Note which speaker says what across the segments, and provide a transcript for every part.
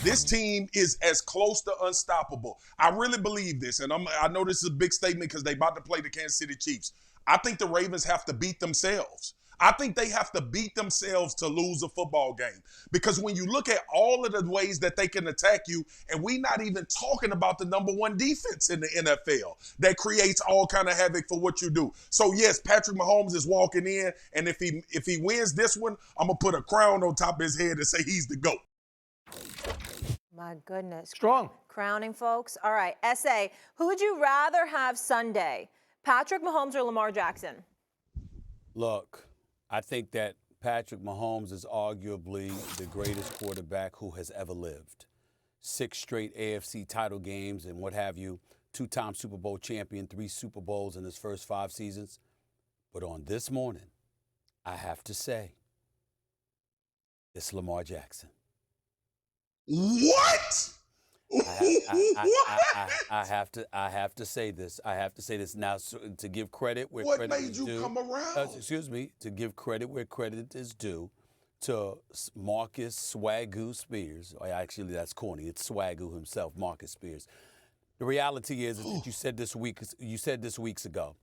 Speaker 1: This team is as close to unstoppable. I really believe this, and I know this is a big statement because they about to play the Kansas City Chiefs. I think the Ravens have to beat themselves. I think they have to beat themselves to lose a football game. Because when you look at all of the ways that they can attack you, and we're not even talking about the number one defense in the NFL that creates all kind of havoc for what you do. So yes, Patrick Mahomes is walking in, and if he wins this one, I'm gonna put a crown on top of his head and say he's the GOAT.
Speaker 2: My goodness.
Speaker 3: Strong.
Speaker 2: Crowning, folks. All right, SA, who would you rather have Sunday? Patrick Mahomes or Lamar Jackson?
Speaker 4: Look, I think that Patrick Mahomes is arguably the greatest quarterback who has ever lived. 6 straight AFC title games and what have you, 2-time Super Bowl champion, 3 Super Bowls in his first 5 seasons. But on this morning, I have to say, it's Lamar Jackson.
Speaker 1: What?
Speaker 4: I have to say this. I have to say this now to give credit where
Speaker 1: What
Speaker 4: credit
Speaker 1: made
Speaker 4: is
Speaker 1: you
Speaker 4: due.
Speaker 1: come around?
Speaker 4: Excuse me, to give credit where credit is due to Marcus Swagu Spears. Actually, that's corny. It's Swagu himself, Marcus Spears. The reality is that you said this weeks ago,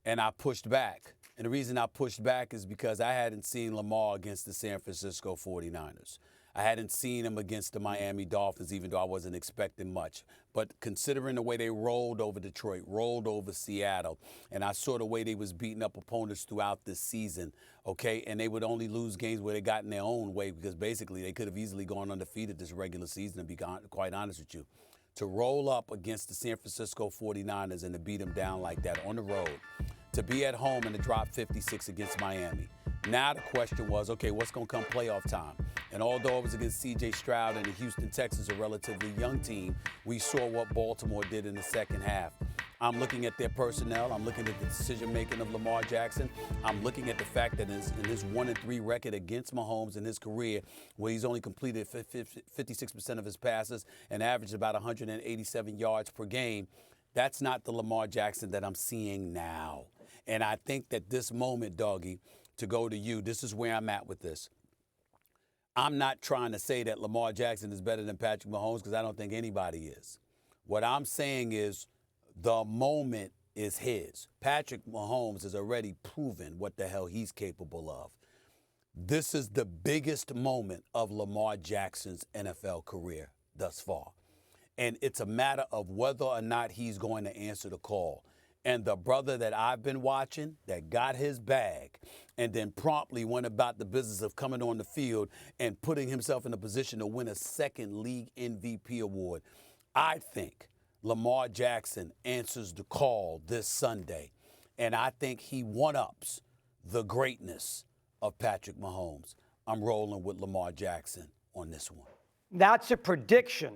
Speaker 4: and I pushed back. And the reason I pushed back is because I hadn't seen Lamar against the San Francisco 49ers. I hadn't seen him against the Miami Dolphins, even though I wasn't expecting much. But considering the way they rolled over Detroit, rolled over Seattle, and I saw the way they was beating up opponents throughout this season, okay, and they would only lose games where they got in their own way because basically they could have easily gone undefeated this regular season, to be quite honest with you. To roll up against the San Francisco 49ers and to beat them down like that on the road, to be at home and to drop 56 against Miami. Now the question was, okay, what's going to come playoff time? And although it was against C.J. Stroud and the Houston Texans, a relatively young team, we saw what Baltimore did in the second half. I'm looking at their personnel. I'm looking at the decision-making of Lamar Jackson. I'm looking at the fact that in his 1-3 record against Mahomes in his career, where he's only completed 56% of his passes and averaged about 187 yards per game, that's not the Lamar Jackson that I'm seeing now. And I think that this moment, Doggy, to go to you, this is where I'm at with this. I'm not trying to say that Lamar Jackson is better than Patrick Mahomes because I don't think anybody is. What I'm saying is the moment is his. Patrick Mahomes has already proven what the hell he's capable of. This is the biggest moment of Lamar Jackson's NFL career thus far. And it's a matter of whether or not he's going to answer the call. And the brother that I've been watching that got his bag and then promptly went about the business of coming on the field and putting himself in a position to win a second league MVP award, I think Lamar Jackson answers the call this Sunday. And I think he one-ups the greatness of Patrick Mahomes. I'm rolling with Lamar Jackson on this one.
Speaker 3: That's a prediction.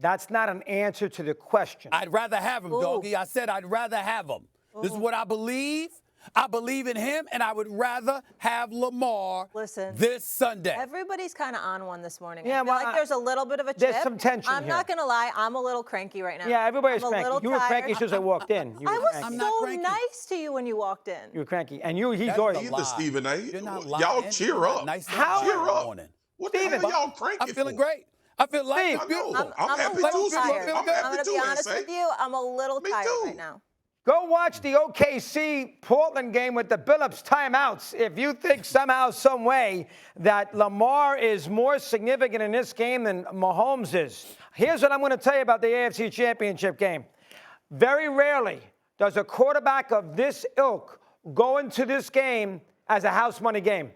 Speaker 3: That's not an answer to the question.
Speaker 4: I'd rather have him, Doggy. I said I'd rather have him. This is what I believe. I believe in him, and I would rather have Lamar this Sunday.
Speaker 2: Everybody's kind of on one this morning.
Speaker 3: Yeah,
Speaker 2: I feel like there's a little bit of a chip.
Speaker 3: There's some tension
Speaker 2: I'm
Speaker 3: here.
Speaker 2: not going to lie. I'm a little cranky right now.
Speaker 3: Yeah, everybody's
Speaker 2: I'm
Speaker 3: cranky. You were cranky as soon as I walked in.
Speaker 2: I was so nice to you when you walked in.
Speaker 3: You were cranky. And he's already.
Speaker 1: Either, Stephen A.
Speaker 4: You're not
Speaker 1: Y'all
Speaker 4: lying.
Speaker 1: cheer up.
Speaker 4: Nice
Speaker 3: How?
Speaker 1: Cheer up.
Speaker 4: morning.
Speaker 1: What the hell y'all cranky
Speaker 4: I'm feeling
Speaker 1: for?
Speaker 4: great. I feel like
Speaker 3: Steve,
Speaker 4: it's beautiful.
Speaker 1: I'm
Speaker 2: a
Speaker 1: happy
Speaker 2: little
Speaker 1: too,
Speaker 2: tired.
Speaker 1: I'm happy
Speaker 2: I'm going to
Speaker 1: too,
Speaker 2: be honest
Speaker 1: Insane.
Speaker 2: with you. I'm a little
Speaker 1: Me
Speaker 2: tired
Speaker 1: too.
Speaker 2: right now.
Speaker 3: Go watch the OKC Portland game with the Billups timeouts. If you think somehow, some way that Lamar is more significant in this game than Mahomes is, here's what I'm going to tell you about the AFC Championship game. Very rarely does a quarterback of this ilk go into this game as a house money game.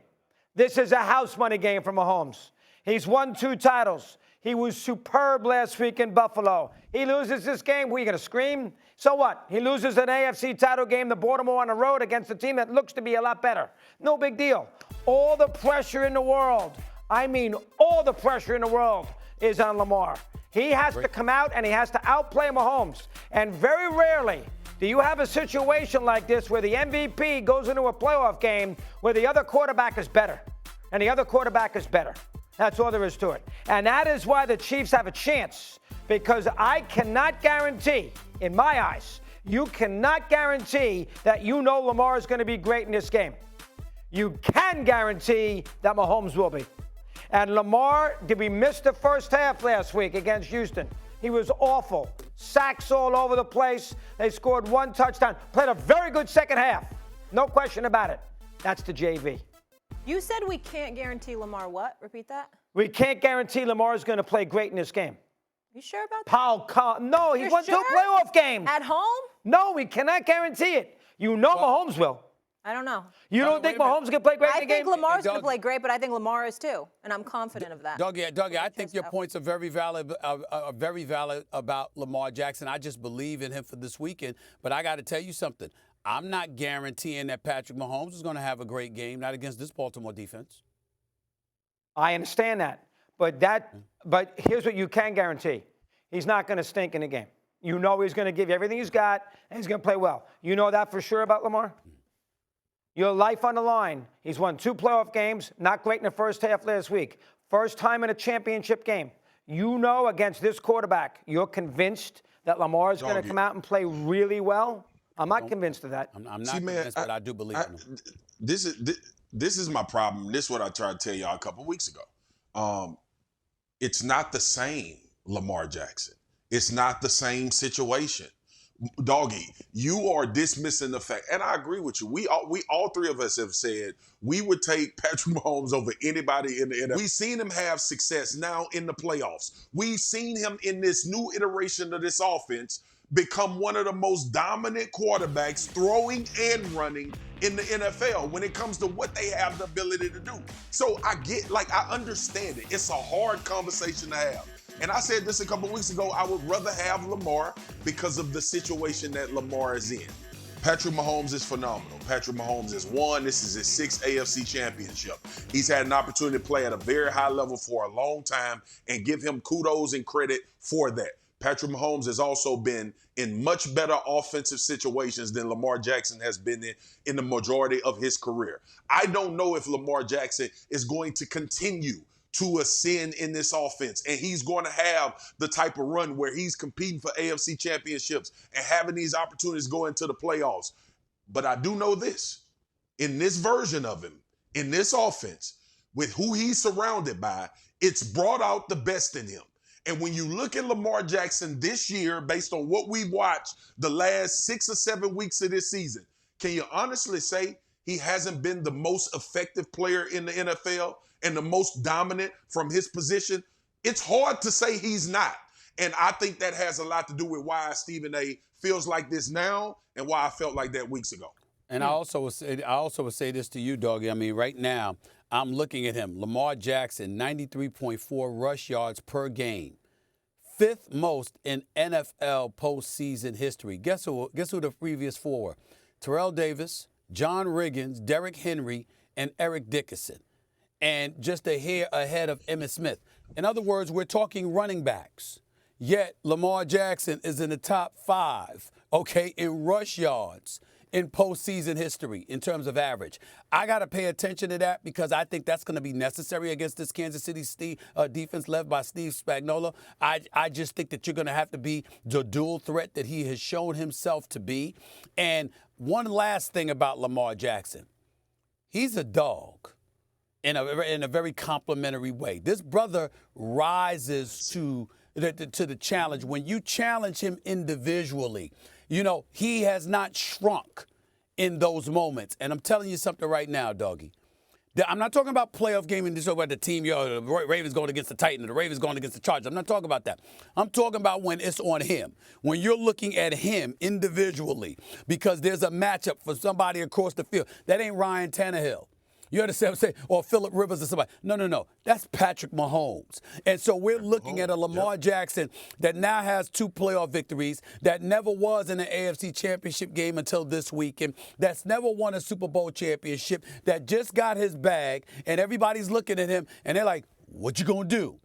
Speaker 3: This is a house money game for Mahomes. He's won 2 titles. He was superb last week in Buffalo. He loses this game. What, are you going to scream? So what? He loses an AFC title game to Baltimore on the road against a team that looks to be a lot better. No big deal. All the pressure in the world, I mean all the pressure in the world, is on Lamar. He has to come out and he has to outplay Mahomes. And very rarely do you have a situation like this where the MVP goes into a playoff game where the other quarterback is better. And the other quarterback is better. That's all there is to it. And that is why the Chiefs have a chance, because I cannot guarantee, in my eyes, you cannot guarantee that you know Lamar is going to be great in this game. You can guarantee that Mahomes will be. And Lamar, did we miss the first half last week against Houston? He was awful. Sacks all over the place. They scored 1 touchdown. Played a very good second half. No question about it. That's the JV.
Speaker 2: You said we can't guarantee Lamar what? Repeat that.
Speaker 3: We can't guarantee Lamar is going to play great in this game.
Speaker 2: You sure about that?
Speaker 3: No, he
Speaker 2: You're
Speaker 3: won
Speaker 2: sure?
Speaker 3: 2 playoff games.
Speaker 2: At home?
Speaker 3: No, we cannot guarantee it. You know Mahomes will.
Speaker 2: I don't know.
Speaker 3: You don't think Mahomes can play great in
Speaker 2: I
Speaker 3: the game?
Speaker 2: think Lamar's going to play great, but I think Lamar is too, and I'm confident of that.
Speaker 4: Dougie, I think your points are very valid about Lamar Jackson. I just believe in him for this weekend. But I got to tell you something. I'm not guaranteeing that Patrick Mahomes is going to have a great game, not against this Baltimore defense.
Speaker 3: I understand that. But here's what you can guarantee. He's not going to stink in the game. You know he's going to give you everything he's got, and he's going to play well. You know that for sure about Lamar? Your life on the line. He's won 2 playoff games, not great in the first half last week. First time in a championship game. You know against this quarterback, you're convinced that Lamar is going to come out and play really well? I'm not convinced of that.
Speaker 4: I'm not convinced, but I do believe in him.
Speaker 1: This is my problem. This is what I tried to tell y'all a couple weeks ago. It's not the same Lamar Jackson. It's not the same situation. Doggy, you are dismissing the fact, and I agree with you. We all 3 of us have said we would take Patrick Mahomes over anybody in the NFL. We've seen him have success now in the playoffs. We've seen him in this new iteration of this offense become one of the most dominant quarterbacks throwing and running in the NFL when it comes to what they have the ability to do. So I understand it. It's a hard conversation to have. And I said this a couple weeks ago, I would rather have Lamar because of the situation that Lamar is in. Patrick Mahomes is phenomenal. Patrick Mahomes has won. This is his 6th AFC championship. He's had an opportunity to play at a very high level for a long time, and give him kudos and credit for that. Patrick Mahomes has also been in much better offensive situations than Lamar Jackson has been in the majority of his career. I don't know if Lamar Jackson is going to continue to ascend in this offense, and he's going to have the type of run where he's competing for AFC championships and having these opportunities go into the playoffs. But I do know this, in this version of him, in this offense, with who he's surrounded by, it's brought out the best in him. And when you look at Lamar Jackson this year, based on what we've watched the last 6 or 7 weeks of this season, can you honestly say he hasn't been the most effective player in the NFL and the most dominant from his position? It's hard to say he's not. And I think that has a lot to do with why Stephen A. feels like this now and why I felt like that weeks ago.
Speaker 4: And I also would say this to you, Doggy. I mean, right now, I'm looking at him. Lamar Jackson, 93.4 rush yards per game. 5th most in NFL postseason history. Guess who the previous 4 were? Terrell Davis, John Riggins, Derrick Henry, and Eric Dickerson. And just a hair ahead of Emmitt Smith. In other words, we're talking running backs. Yet Lamar Jackson is in the top 5, okay, in rush yards in postseason history in terms of average. I got to pay attention to that because I think that's going to be necessary against this Kansas City defense led by Steve Spagnuolo. I just think that you're going to have to be the dual threat that he has shown himself to be. And one last thing about Lamar Jackson. He's a dog in a very complimentary way. This brother rises to the challenge. When you challenge him individually, you know, he has not shrunk in those moments. And I'm telling you something right now, Doggy. I'm not talking about playoff game and this about the team, the Ravens going against the Titans, the Ravens going against the Chargers. I'm not talking about that. I'm talking about when it's on him, when you're looking at him individually, because there's a matchup for somebody across the field. That ain't Ryan Tannehill. You understand what I'm saying? Or Phillip Rivers or somebody. No. That's Patrick Mahomes. And so we're looking at a Lamar Jackson that now has 2 playoff victories, that never was in an AFC championship game until this weekend, that's never won a Super Bowl championship, that just got his bag, and everybody's looking at him, and they're like, what you gonna do?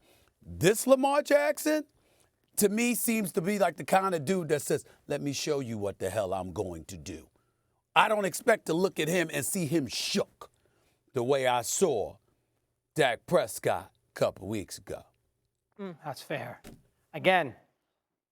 Speaker 4: This Lamar Jackson, to me, seems to be like the kind of dude that says, let me show you what the hell I'm going to do. I don't expect to look at him and see him shook the way I saw Dak Prescott a couple weeks ago.
Speaker 3: That's fair. Again,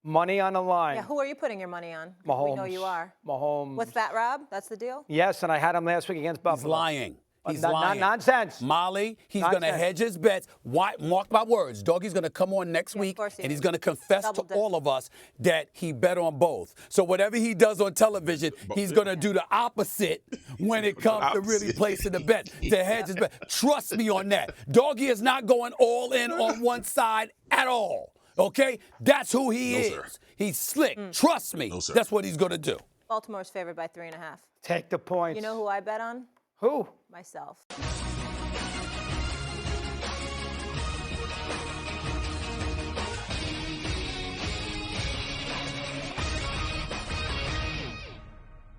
Speaker 3: money on the line.
Speaker 2: Yeah, who are you putting your money on?
Speaker 3: Mahomes.
Speaker 2: We know you are.
Speaker 3: Mahomes.
Speaker 2: What's that, Rob? That's the deal?
Speaker 3: Yes, and I had him last week against Buffalo.
Speaker 4: He's lying. He's lying.
Speaker 3: Nonsense.
Speaker 4: Molly, he's going to hedge his bets. Why? Mark my words. Doggie's going to come on next week, and he's going to confess to all of us that he bet on both. So whatever he does on television, he's going to do the opposite when it comes to really placing the bet, to hedge his bet. Trust me on that. Doggie is not going all in on one side at all. Okay? That's who he is.
Speaker 1: Sir.
Speaker 4: He's slick. Trust me. That's what he's going to do.
Speaker 2: Baltimore's favored by 3.5.
Speaker 3: Take the points.
Speaker 2: You know who I bet on?
Speaker 3: Who?
Speaker 2: Myself.